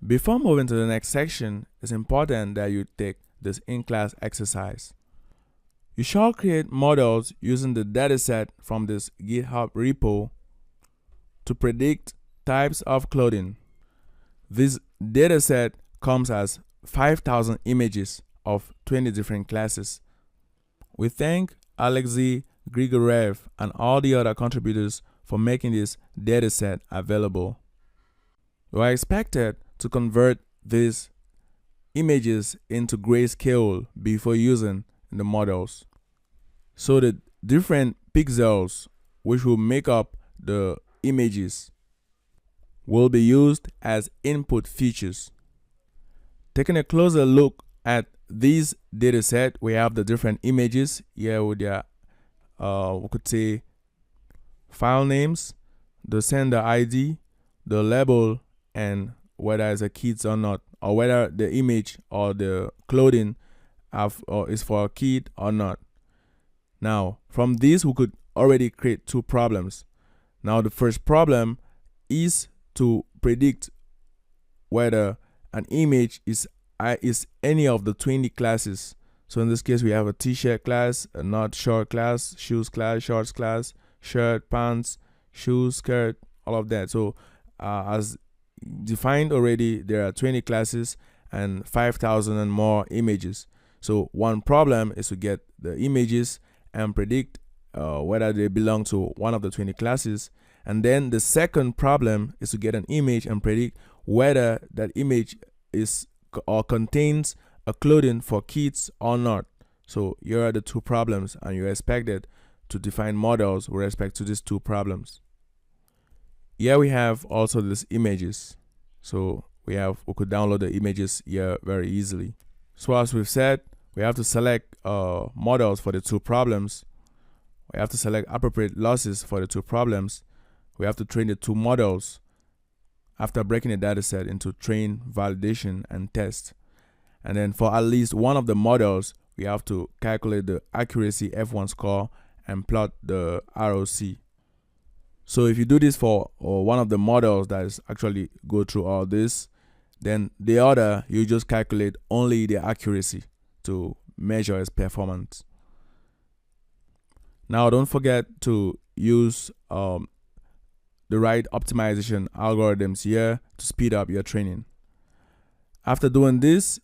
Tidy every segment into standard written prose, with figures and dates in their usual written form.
Before moving to the next section, it's important that you take this in-class exercise. You shall create models using the dataset from this GitHub repo to predict types of clothing. This dataset comes as 5,000 images of 20 different classes. We thank Alexei Grigorev and all the other contributors for making this dataset available. You are expected to convert these images into grayscale before using in the models. So the different pixels which will make up the images will be used as input features. Taking a closer look at this dataset, we have the different images here with their we could say file names, the sender ID, the label, and whether it's a kids or not, or whether the image or the clothing is for a kid or not. Now, from this, we could already create two problems. Now, the first problem is to predict whether an image is any of the 20 classes. So in this case, we have a t-shirt class, a not short class, shoes class, shorts class, shirt, pants, shoes, skirt, all of that. So as defined already, there are 20 classes and 5,000 and more images. So one problem is to get the images and predict whether they belong to one of the 20 classes. And then the second problem is to get an image and predict whether that image is or contains a clothing for kids or not. So here are the two problems, and you're expected to define models with respect to these two problems. Here we have also these images. So we could download the images here very easily. So as we've said, we have to select models for the two problems. We have to select appropriate losses for the two problems. We have to train the two models after breaking the dataset into train, validation, and test. And then for at least one of the models, we have to calculate the accuracy F1 score and plot the ROC. So if you do this for one of the models that is actually go through all this, then the other, you just calculate only the accuracy to measure its performance. Now, don't forget to use the right optimization algorithms here to speed up your training. After doing this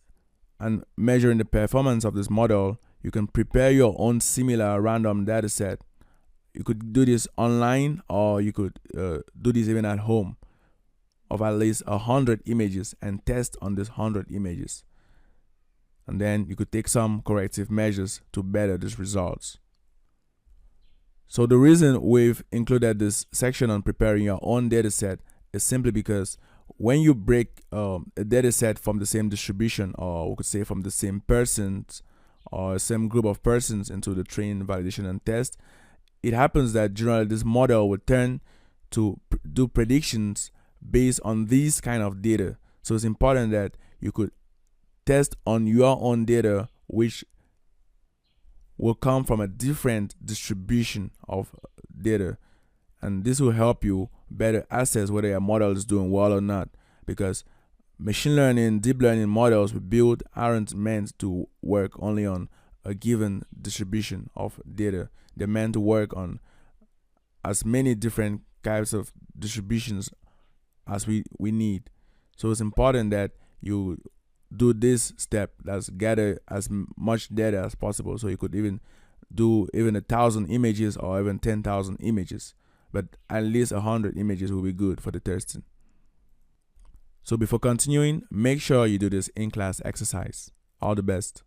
and measuring the performance of this model, you can prepare your own similar random dataset. You could do this online, or you could do this even at home, of at least 100 images and test on these 100 images. And then you could take some corrective measures to better these results. So the reason we've included this section on preparing your own dataset is simply because when you break a dataset from the same distribution, or we could say from the same persons or same group of persons into the train, validation, and test, it happens that generally this model would turn to do predictions based on these kind of data. So it's important that you could test on your own data, which will come from a different distribution of data, and this will help you better assess whether your model is doing well or not, because machine learning, deep learning models we build aren't meant to work only on a given distribution of data. They're meant to work on as many different types of distributions as we need. So it's important that you do this step, that's gather as much data as possible. So you could even do 1,000 images or even 10,000 images, but at least 100 images will be good for the testing. So before continuing, make sure you do this in-class exercise. All the best.